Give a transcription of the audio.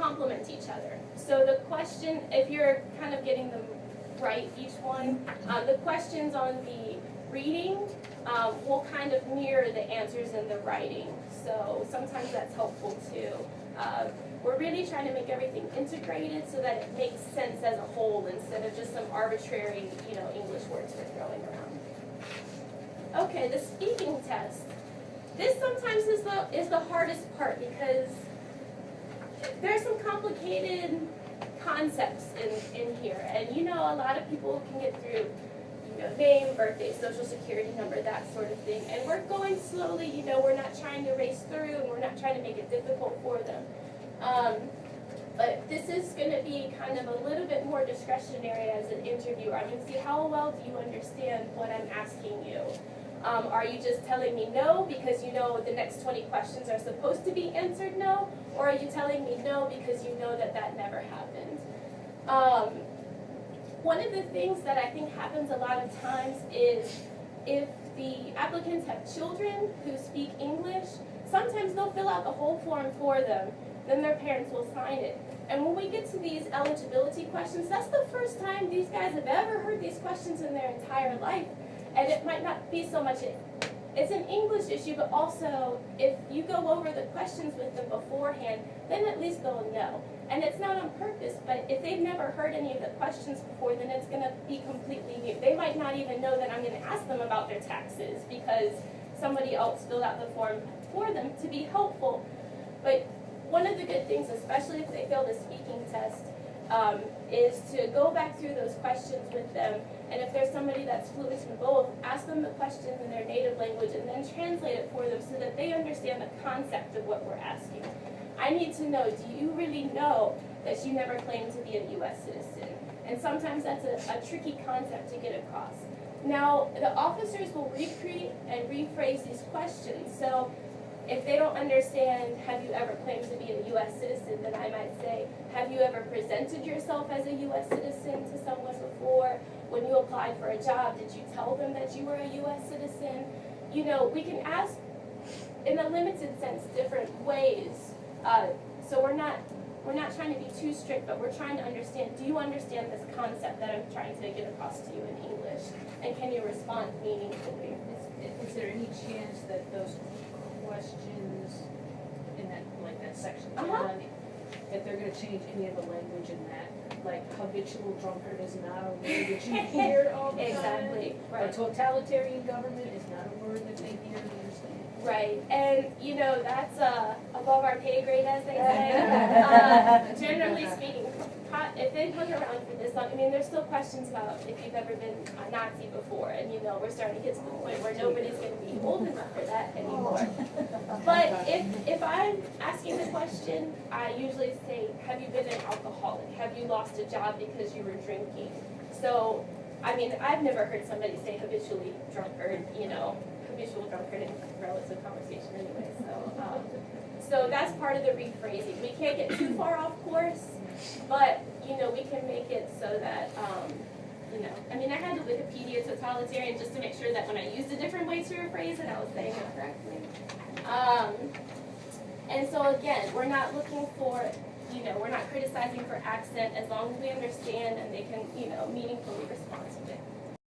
complement each other. So the question, if you're kind of getting them right, each one, the questions on the reading will kind of mirror the answers in the writing. So sometimes that's helpful too. We're really trying to make everything integrated so that it makes sense as a whole instead of just some arbitrary, English words we're throwing around. Okay, the speaking test. This sometimes is the hardest part because there's some complicated concepts in here, and a lot of people can get through name, birthday, social security number, that sort of thing, and we're going slowly. We're not trying to race through, and we're not trying to make it difficult for them. But this is going to be kind of a little bit more discretionary as an interviewer. I'm going to see how well do you understand what I'm asking you. Are you just telling me no because the next 20 questions are supposed to be answered no? Or are you telling me no because you know that never happened? One of the things that I think happens a lot of times is if the applicants have children who speak English, sometimes they'll fill out the whole form for them, then their parents will sign it. And when we get to these eligibility questions, that's the first time these guys have ever heard these questions in their entire life. And it might not be so much it's an English issue, but also if you go over the questions with them beforehand, then at least they'll know. And it's not on purpose, but if they've never heard any of the questions before, then it's going to be completely new. They might not even know that I'm going to ask them about their taxes because somebody else filled out the form for them to be helpful. But one of the good things, especially if they fail the speaking test, is to go back through those questions with them, and if there's somebody that's fluent in both, ask them the questions in their native language and then translate it for them so that they understand the concept of what we're asking. I need to know, do you really know that you never claimed to be a U.S. citizen? And sometimes that's a tricky concept to get across. Now, the officers will repeat and rephrase these questions. So if they don't understand, have you ever claimed to be a U.S. citizen, then I might say, have you ever presented yourself as a U.S. citizen to someone before? When you applied for a job, did you tell them that you were a U.S. citizen? We can ask, in a limited sense, different ways. So we're not trying to be too strict, but we're trying to understand, do you understand this concept that I'm trying to get across to you in English? And can you respond meaningfully? Is there any chance that those questions in that section, that they're going to change any of the language in that? Like habitual drunkard is not a word that you hear all the time. Exactly. Right. A totalitarian government is not a word that they hear and understand. Right, and that's above our pay grade, as they say. Generally speaking, if they look around for this long, there's still questions about if you've ever been a Nazi before, and we're starting to get to the point where nobody's going to be old enough for that anymore. But if I'm asking the question, I usually say, have you been an alcoholic? Have you lost a job because you were drinking? So, I've never heard somebody say habitually drunkard, habitual drunkard in relative conversation anyway. So that's part of the rephrasing. We can't get too far off course, but we can make it so that I had to Wikipedia totalitarian just to make sure that when I used a different way to rephrase it, I was saying it correctly. And so again, we're not looking for, we're not criticizing for accent as long as we understand and they can, meaningfully respond to it.